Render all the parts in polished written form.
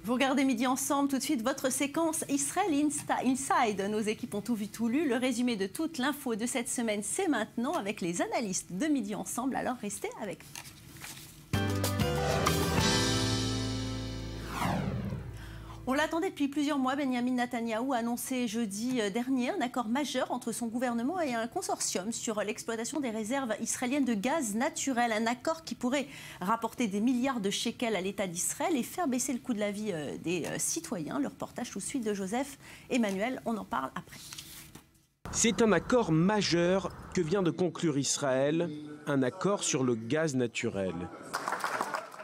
Vous regardez Midi Ensemble, tout de suite votre séquence Israël Inside. Nos équipes ont tout vu, tout lu. Le résumé de toute l'info de cette semaine, c'est maintenant avec les analystes de Midi Ensemble. Alors restez avec nous. On l'attendait depuis plusieurs mois. Benjamin Netanyahou a annoncé jeudi dernier un accord majeur entre son gouvernement et un consortium sur l'exploitation des réserves israéliennes de gaz naturel. Un accord qui pourrait rapporter des milliards de shekels à l'État d'Israël et faire baisser le coût de la vie des citoyens. Le reportage sous suite de Joseph Emmanuel, on en parle après. C'est un accord majeur que vient de conclure Israël, un accord sur le gaz naturel.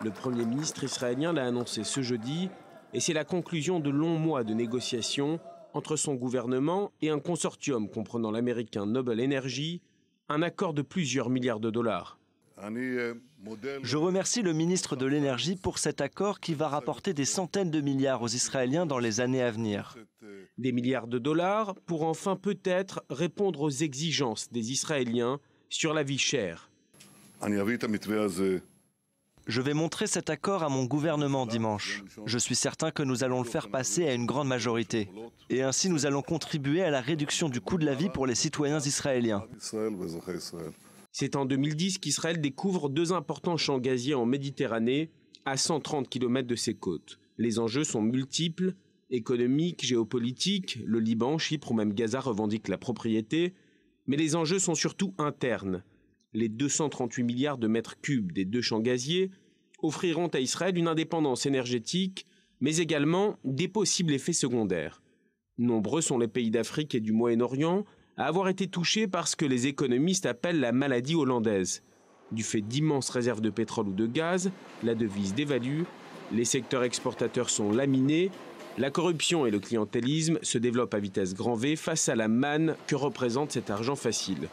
Le Premier ministre israélien l'a annoncé ce jeudi. Et c'est la conclusion de longs mois de négociations entre son gouvernement et un consortium comprenant l'américain Noble Energy, un accord de plusieurs milliards de dollars. Je remercie le ministre de l'Énergie pour cet accord qui va rapporter des centaines de milliards aux Israéliens dans les années à venir. Des milliards de dollars pour enfin peut-être répondre aux exigences des Israéliens sur la vie chère. Je vais montrer cet accord à mon gouvernement dimanche. Je suis certain que nous allons le faire passer à une grande majorité. Et ainsi, nous allons contribuer à la réduction du coût de la vie pour les citoyens israéliens. C'est en 2010 qu'Israël découvre deux importants champs gaziers en Méditerranée, à 130 km de ses côtes. Les enjeux sont multiples, économiques, géopolitiques. Le Liban, Chypre ou même Gaza revendiquent la propriété. Mais les enjeux sont surtout internes. Les 238 milliards de mètres cubes des deux champs gaziers offriront à Israël une indépendance énergétique, mais également des possibles effets secondaires. Nombreux sont les pays d'Afrique et du Moyen-Orient à avoir été touchés par ce que les économistes appellent la maladie hollandaise. Du fait d'immenses réserves de pétrole ou de gaz, la devise dévalue, les secteurs exportateurs sont laminés, la corruption et le clientélisme se développent à vitesse grand V face à la manne que représente cet argent facile.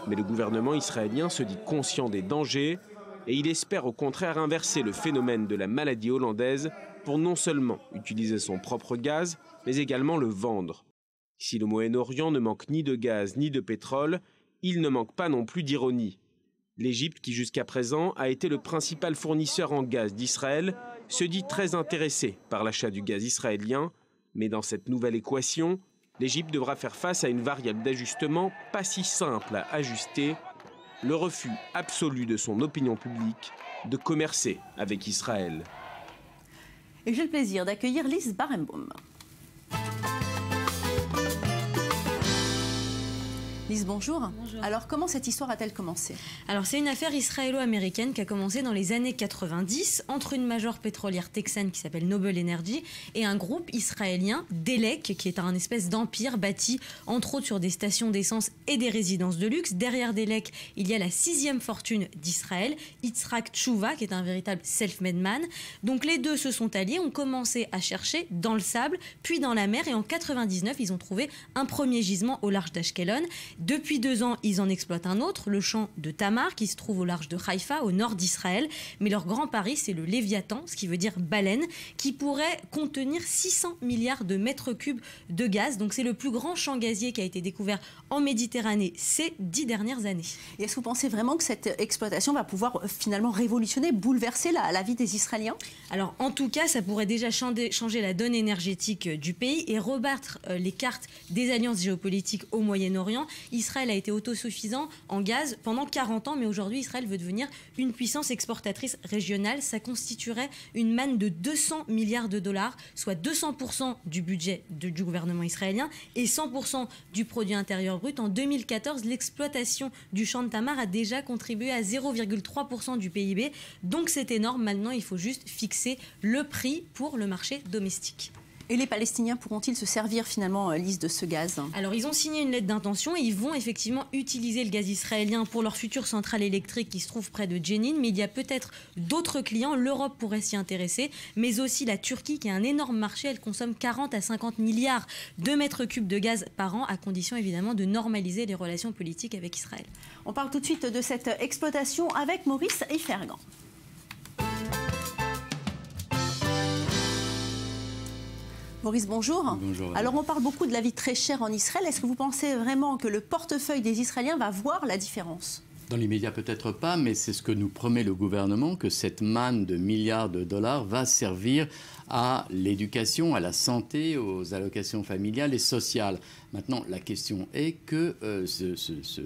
Mais le gouvernement israélien se dit conscient des dangers et il espère au contraire inverser le phénomène de la maladie hollandaise pour non seulement utiliser son propre gaz, mais également le vendre. Si le Moyen-Orient ne manque ni de gaz ni de pétrole, il ne manque pas non plus d'ironie. L'Égypte, qui jusqu'à présent a été le principal fournisseur en gaz d'Israël, se dit très intéressée par l'achat du gaz israélien, mais dans cette nouvelle équation, l'Égypte devra faire face à une variable d'ajustement pas si simple à ajuster, le refus absolu de son opinion publique de commercer avec Israël. Et j'ai le plaisir d'accueillir Lise Barenbaum. Lise, bonjour. Bonjour. Alors, comment cette histoire a-t-elle commencé? Alors, c'est une affaire israélo-américaine qui a commencé dans les années 90 entre une major pétrolière texane qui s'appelle Noble Energy et un groupe israélien, Delek, qui est un espèce d'empire bâti entre autres sur des stations d'essence et des résidences de luxe. Derrière Delek, il y a la 6e fortune d'Israël, Yitzhak Tchouva, qui est un véritable self-made man. Donc, les deux se sont alliés, ont commencé à chercher dans le sable, puis dans la mer, et en 99, ils ont trouvé un premier gisement au large d'Ashkelon. Depuis 2 ans, ils en exploitent un autre, le champ de Tamar, qui se trouve au large de Haïfa, au nord d'Israël. Mais leur grand pari, c'est le Léviathan, ce qui veut dire baleine, qui pourrait contenir 600 milliards de mètres cubes de gaz. Donc c'est le plus grand champ gazier qui a été découvert en Méditerranée ces 10 dernières années. Et est-ce que vous pensez vraiment que cette exploitation va pouvoir finalement révolutionner, bouleverser la vie des Israéliens? Alors en tout cas, ça pourrait déjà changer la donne énergétique du pays et rebattre les cartes des alliances géopolitiques au Moyen-Orient. Israël a été autosuffisant en gaz pendant 40 ans, mais aujourd'hui, Israël veut devenir une puissance exportatrice régionale. Ça constituerait une manne de 200 milliards de dollars, soit 200% du budget du gouvernement israélien et 100% du produit intérieur brut. En 2014, l'exploitation du champ de Tamar a déjà contribué à 0,3% du PIB. Donc c'est énorme. Maintenant, il faut juste fixer le prix pour le marché domestique. Et les Palestiniens pourront-ils se servir finalement, Lise, de ce gaz? Alors ils ont signé une lettre d'intention et ils vont effectivement utiliser le gaz israélien pour leur future centrale électrique qui se trouve près de Jenin, mais il y a peut-être d'autres clients. L'Europe pourrait s'y intéresser, mais aussi la Turquie qui a un énorme marché. Elle consomme 40 à 50 milliards de mètres cubes de gaz par an, à condition évidemment de normaliser les relations politiques avec Israël. On parle tout de suite de cette exploitation avec Maurice Eifergan. Maurice, bonjour. Bonjour. Alors, on parle beaucoup de la vie très chère en Israël. Est-ce que vous pensez vraiment que le portefeuille des Israéliens va voir la différence? Dans l'immédiat, peut-être pas, mais c'est ce que nous promet le gouvernement, que cette manne de milliards de dollars va servir à l'éducation, à la santé, aux allocations familiales et sociales. Maintenant, la question est que ce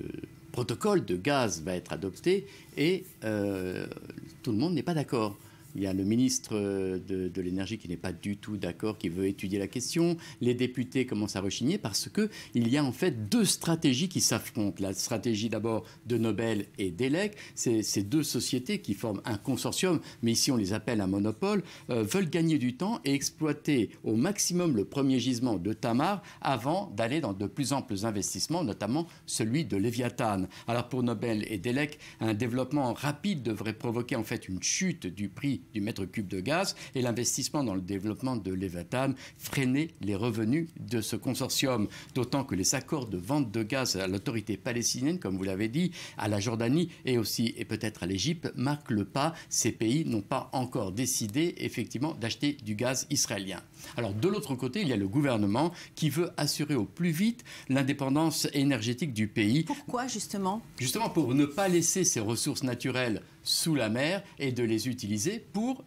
protocole de gaz va être adopté et tout le monde n'est pas d'accord. Il y a le ministre de l'énergie qui n'est pas du tout d'accord, qui veut étudier la question. Les députés commencent à rechigner parce qu'il y a en fait deux stratégies qui s'affrontent. La stratégie d'abord de Nobel et d'ELEC, ces deux sociétés qui forment un consortium, mais ici on les appelle un monopole, veulent gagner du temps et exploiter au maximum le premier gisement de Tamar avant d'aller dans de plus amples investissements, notamment celui de Léviathan. Alors pour Nobel et d'ELEC, un développement rapide devrait provoquer en fait une chute du prix du mètre cube de gaz et l'investissement dans le développement de Léviathan freiner les revenus de ce consortium. D'autant que les accords de vente de gaz à l'autorité palestinienne, comme vous l'avez dit, à la Jordanie et aussi et peut-être à l'Égypte, marquent le pas. Ces pays n'ont pas encore décidé effectivement d'acheter du gaz israélien. Alors de l'autre côté, il y a le gouvernement qui veut assurer au plus vite l'indépendance énergétique du pays. Pourquoi justement ? Justement pour ne pas laisser ces ressources naturelles sous la mer et de les utiliser pour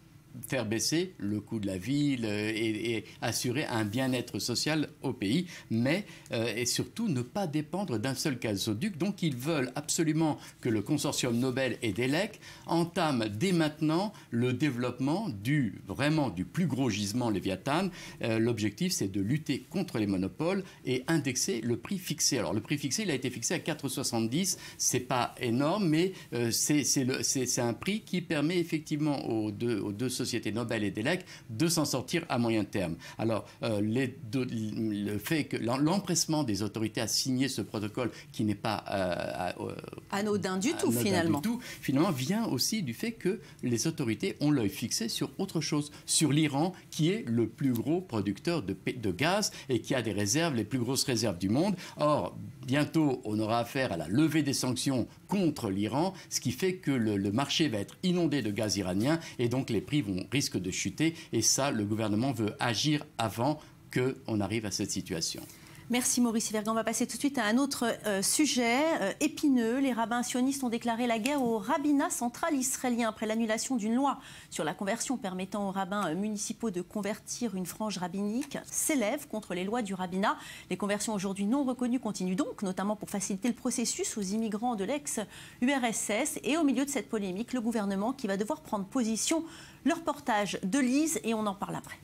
faire baisser le coût de la vie et assurer un bien-être social au pays, mais et surtout ne pas dépendre d'un seul gazoduc. Donc ils veulent absolument que le consortium Nobel et d'ELEC entame dès maintenant le développement vraiment du plus gros gisement Léviathan. L'objectif, c'est de lutter contre les monopoles et indexer le prix fixé. Alors le prix fixé, il a été fixé à 4,70. C'est pas énorme, mais c'est un prix qui permet effectivement aux deux sociétés Nobel et d'ELEC de s'en sortir à moyen terme. Alors, le fait que l'empressement des autorités à signer ce protocole qui n'est pas anodin du tout, finalement, vient aussi du fait que les autorités ont l'œil fixé sur autre chose, sur l'Iran, qui est le plus gros producteur de gaz et qui a des réserves, les plus grosses réserves du monde. Or, bientôt, on aura affaire à la levée des sanctions contre l'Iran, ce qui fait que le marché va être inondé de gaz iranien et donc les prix risquent de chuter. Et ça, le gouvernement veut agir avant qu'on arrive à cette situation. Merci Maurice Yverga. On va passer tout de suite à un autre sujet épineux. Les rabbins sionistes ont déclaré la guerre au rabbinat central israélien après l'annulation d'une loi sur la conversion permettant aux rabbins municipaux de convertir une frange rabbinique s'élève contre les lois du rabbinat. Les conversions aujourd'hui non reconnues continuent donc, notamment pour faciliter le processus aux immigrants de l'ex-URSS. Et au milieu de cette polémique, le gouvernement qui va devoir prendre position. Le reportage de Lise et on en parle après.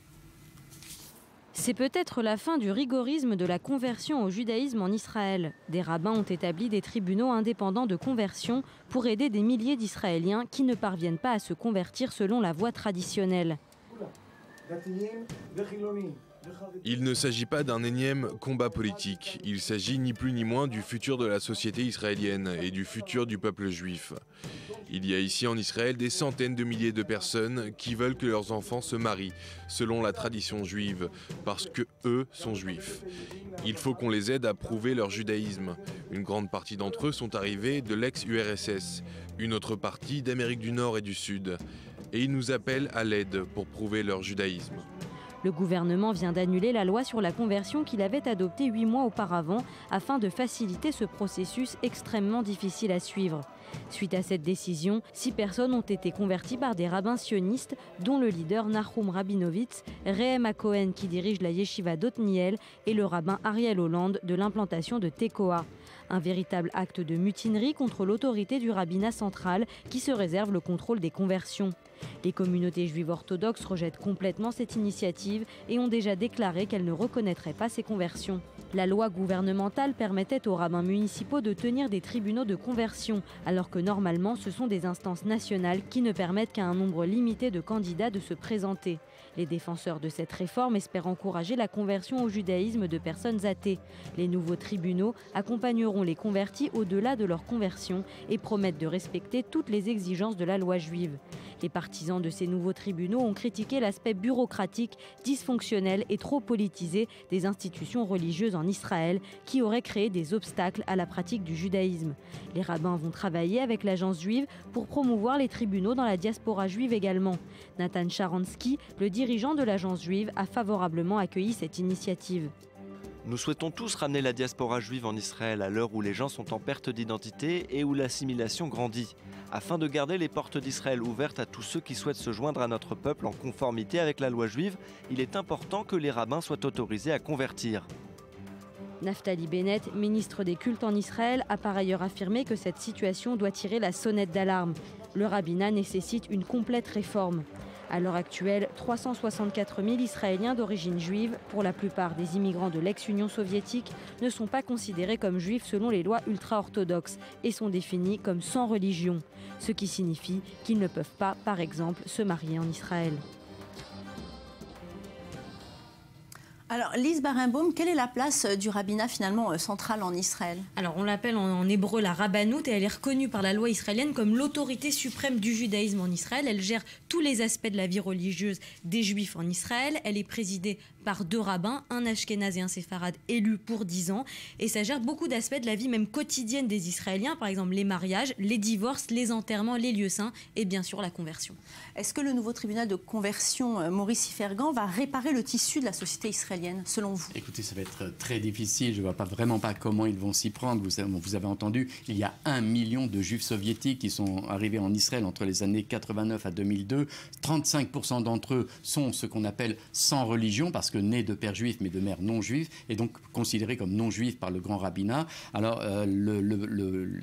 C'est peut-être la fin du rigorisme de la conversion au judaïsme en Israël. Des rabbins ont établi des tribunaux indépendants de conversion pour aider des milliers d'Israéliens qui ne parviennent pas à se convertir selon la voie traditionnelle. Il ne s'agit pas d'un énième combat politique. Il s'agit ni plus ni moins du futur de la société israélienne et du futur du peuple juif. Il y a ici en Israël des centaines de milliers de personnes qui veulent que leurs enfants se marient selon la tradition juive, parce que eux sont juifs. Il faut qu'on les aide à prouver leur judaïsme. Une grande partie d'entre eux sont arrivés de l'ex-URSS, une autre partie d'Amérique du Nord et du Sud. Et ils nous appellent à l'aide pour prouver leur judaïsme. Le gouvernement vient d'annuler la loi sur la conversion qu'il avait adoptée 8 mois auparavant afin de faciliter ce processus extrêmement difficile à suivre. Suite à cette décision, 6 personnes ont été converties par des rabbins sionistes, dont le leader Nahum Rabinovitz, Rehem Cohen qui dirige la yeshiva d'Otniel et le rabbin Ariel Holland de l'implantation de Tekoa. Un véritable acte de mutinerie contre l'autorité du rabbinat central qui se réserve le contrôle des conversions. Les communautés juives orthodoxes rejettent complètement cette initiative et ont déjà déclaré qu'elles ne reconnaîtraient pas ces conversions. La loi gouvernementale permettait aux rabbins municipaux de tenir des tribunaux de conversion, alors que normalement ce sont des instances nationales qui ne permettent qu'à un nombre limité de candidats de se présenter. Les défenseurs de cette réforme espèrent encourager la conversion au judaïsme de personnes athées. Les nouveaux tribunaux accompagneront les convertis au-delà de leur conversion et promettent de respecter toutes les exigences de la loi juive. Les partisans de ces nouveaux tribunaux ont critiqué l'aspect bureaucratique, dysfonctionnel et trop politisé des institutions religieuses en Israël qui auraient créé des obstacles à la pratique du judaïsme. Les rabbins vont travailler avec l'agence juive pour promouvoir les tribunaux dans la diaspora juive également. Nathan Sharansky, le dirigeant de l'agence juive, a favorablement accueilli cette initiative. Nous souhaitons tous ramener la diaspora juive en Israël à l'heure où les gens sont en perte d'identité et où l'assimilation grandit, afin de garder les portes d'Israël ouvertes à tous ceux qui souhaitent se joindre à notre peuple en conformité avec la loi juive. Il est important que les rabbins soient autorisés à convertir. Naftali Bennett, ministre des cultes en Israël, a par ailleurs affirmé que cette situation doit tirer la sonnette d'alarme. Le rabbinat nécessite une complète réforme. À l'heure actuelle, 364 000 Israéliens d'origine juive, pour la plupart des immigrants de l'ex-Union soviétique, ne sont pas considérés comme juifs selon les lois ultra-orthodoxes et sont définis comme sans religion, ce qui signifie qu'ils ne peuvent pas, par exemple, se marier en Israël. Alors, Lise Barenbaum, quelle est la place du rabbinat finalement central en Israël? Alors, on l'appelle en hébreu la rabbanout et elle est reconnue par la loi israélienne comme l'autorité suprême du judaïsme en Israël. Elle gère tous les aspects de la vie religieuse des juifs en Israël. Elle est présidée par 2 rabbins, un ashkénaze et un séfarade élus pour 10 ans. Et ça gère beaucoup d'aspects de la vie même quotidienne des Israéliens, par exemple les mariages, les divorces, les enterrements, les lieux saints et bien sûr la conversion. Est-ce que le nouveau tribunal de conversion Maurice Ifergan va réparer le tissu de la société israélienne, selon vous? Écoutez, ça va être très difficile. Je ne vois vraiment pas comment ils vont s'y prendre. Vous avez entendu, il y a 1 million de juifs soviétiques qui sont arrivés en Israël entre les années 89 à 2002. 35% d'entre eux sont ce qu'on appelle sans religion, parce que nés de père juif mais de mère non juive, et donc considérés comme non juifs par le grand rabbinat. Alors,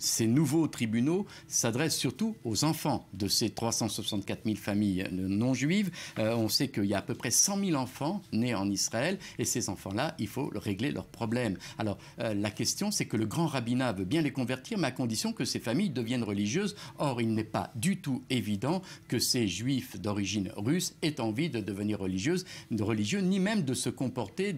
ces nouveaux tribunaux s'adressent surtout aux enfants de ces 364 000 familles non juives. On sait qu'il y a à peu près 100 000 enfants nés en Israël, et ces enfants-là, il faut régler leurs problèmes. Alors, la question, c'est que le grand rabbinat veut bien les convertir, mais à condition que ces familles deviennent religieuses. Or, il n'est pas du tout évident que ces juifs d'origine russe aient envie de devenir religieux, ni même de se comporter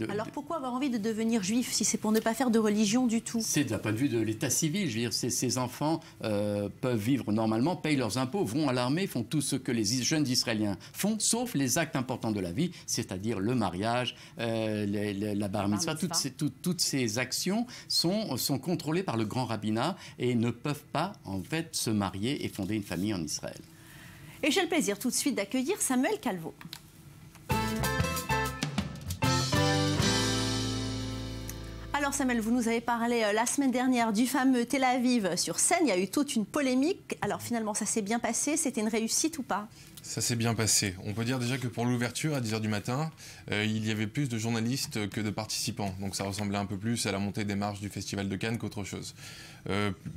Alors, pourquoi avoir envie de devenir juif si c'est pour ne pas faire de religion du tout? C'est d'un point de vue de l'état civil. Je veux dire, ces enfants peuvent vivre normalement, payent leurs impôts, vont à l'armée, font tout ce que les jeunes Israéliens font, sauf les actes importants de la vie, c'est-à-dire le mariage, la bar mitzvah. Toutes ces actions sont contrôlées par le grand rabbinat et ne peuvent pas, en fait, se marier et fonder une famille en Israël. Et j'ai le plaisir tout de suite d'accueillir Samuel Calvo. Alors Samuel, vous nous avez parlé la semaine dernière du fameux Tel Aviv sur scène. Il y a eu toute une polémique. Alors finalement, ça s'est bien passé. C'était une réussite ou pas? Ça s'est bien passé. On peut dire déjà que pour l'ouverture, à 10h du matin, il y avait plus de journalistes que de participants. Donc ça ressemblait un peu plus à la montée des marches du Festival de Cannes qu'autre chose.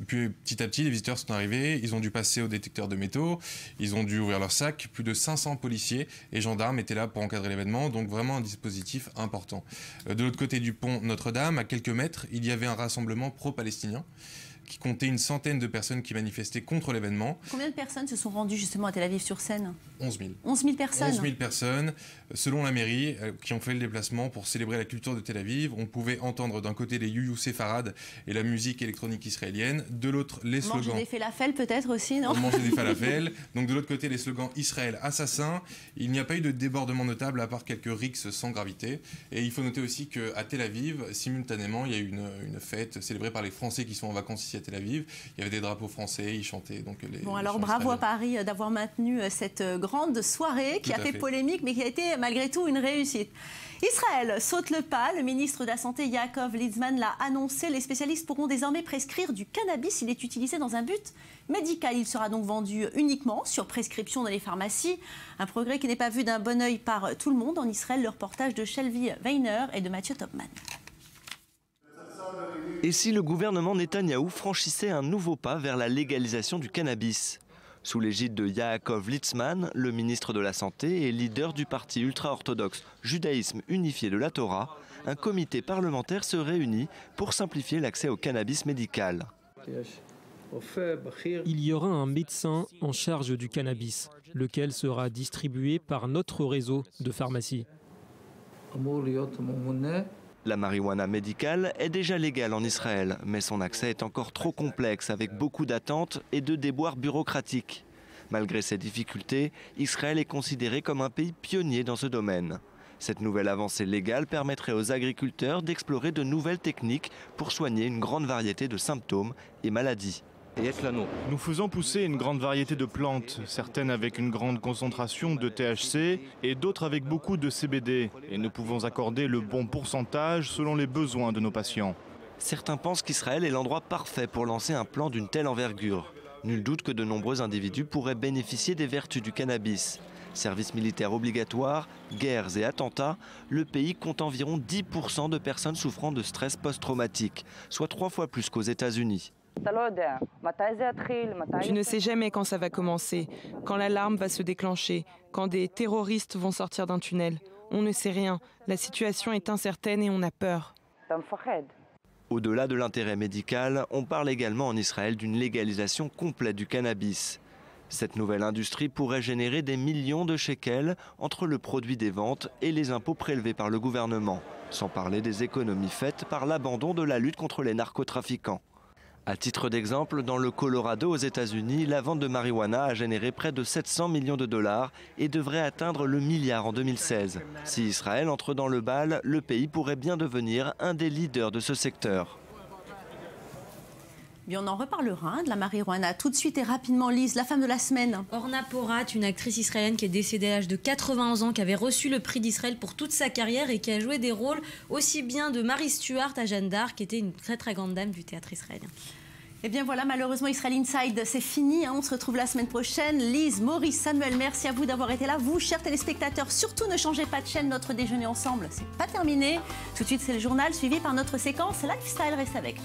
Puis petit à petit, les visiteurs sont arrivés, ils ont dû passer au détecteur de métaux, ils ont dû ouvrir leurs sacs. Plus de 500 policiers et gendarmes étaient là pour encadrer l'événement, donc vraiment un dispositif important. De l'autre côté du pont Notre-Dame, à quelques mètres, il y avait un rassemblement pro-palestinien qui comptait une centaine de personnes qui manifestaient contre l'événement. Combien de personnes se sont rendues justement à Tel Aviv sur scène? 11 000. 11 000 personnes 11 000 personnes, selon la mairie, qui ont fait le déplacement pour célébrer la culture de Tel Aviv. On pouvait entendre d'un côté les youyou séfarades et la musique électronique israélienne, de l'autre les slogans... Manger des falafels peut-être aussi, non? Manger des falafels. Donc de l'autre côté les slogans Israël assassin. Il n'y a pas eu de débordement notable à part quelques rixes sans gravité. Et il faut noter aussi qu'à Tel Aviv, simultanément, il y a eu une fête célébrée par les Français qui sont en vacances ici à Tel Aviv. Il y avait des drapeaux français, ils chantaient. Donc bon, alors bravo à Paris d'avoir maintenu cette grande soirée qui a fait polémique, mais qui a été malgré tout une réussite. Israël saute le pas. Le ministre de la Santé, Yaakov Litzman, l'a annoncé. Les spécialistes pourront désormais prescrire du cannabis. Il est utilisé dans un but médical. Il sera donc vendu uniquement sur prescription dans les pharmacies. Un progrès qui n'est pas vu d'un bon œil par tout le monde en Israël. Le reportage de Shelby Weiner et de Mathieu Topman. Et si le gouvernement Netanyahou franchissait un nouveau pas vers la légalisation du cannabis? Sous l'égide de Yaakov Litzman, le ministre de la Santé et leader du parti ultra-orthodoxe Judaïsme unifié de la Torah, un comité parlementaire se réunit pour simplifier l'accès au cannabis médical. Il y aura un médecin en charge du cannabis, lequel sera distribué par notre réseau de pharmacies. La marijuana médicale est déjà légale en Israël, mais son accès est encore trop complexe avec beaucoup d'attentes et de déboires bureaucratiques. Malgré ces difficultés, Israël est considéré comme un pays pionnier dans ce domaine. Cette nouvelle avancée légale permettrait aux agriculteurs d'explorer de nouvelles techniques pour soigner une grande variété de symptômes et maladies. Nous faisons pousser une grande variété de plantes, certaines avec une grande concentration de THC et d'autres avec beaucoup de CBD. Et nous pouvons accorder le bon pourcentage selon les besoins de nos patients. Certains pensent qu'Israël est l'endroit parfait pour lancer un plan d'une telle envergure. Nul doute que de nombreux individus pourraient bénéficier des vertus du cannabis. Service militaire obligatoire, guerres et attentats, le pays compte environ 10% de personnes souffrant de stress post-traumatique, soit 3 fois plus qu'aux États-Unis. Tu ne sais jamais quand ça va commencer, quand l'alarme va se déclencher, quand des terroristes vont sortir d'un tunnel. On ne sait rien, la situation est incertaine et on a peur. Au-delà de l'intérêt médical, on parle également en Israël d'une légalisation complète du cannabis. Cette nouvelle industrie pourrait générer des millions de shekels entre le produit des ventes et les impôts prélevés par le gouvernement, sans parler des économies faites par l'abandon de la lutte contre les narcotrafiquants. À titre d'exemple, dans le Colorado aux États-Unis, la vente de marijuana a généré près de 700 millions de dollars et devrait atteindre le milliard en 2016. Si Israël entre dans le bal, le pays pourrait bien devenir un des leaders de ce secteur. Bien, on en reparlera de la marijuana tout de suite et rapidement. Lise, la femme de la semaine. Orna Porat, une actrice israélienne qui est décédée à l'âge de 91 ans, qui avait reçu le prix d'Israël pour toute sa carrière et qui a joué des rôles aussi bien de Mary Stuart à Jeanne d'Arc, qui était une très très grande dame du théâtre israélien. Eh bien voilà, malheureusement, Israël Inside, c'est fini. On se retrouve la semaine prochaine. Lise, Maurice, Samuel, merci à vous d'avoir été là. Vous, chers téléspectateurs, surtout ne changez pas de chaîne. Notre déjeuner ensemble, c'est pas terminé. Tout de suite, c'est le journal suivi par notre séquence Lifestyle. Reste avec.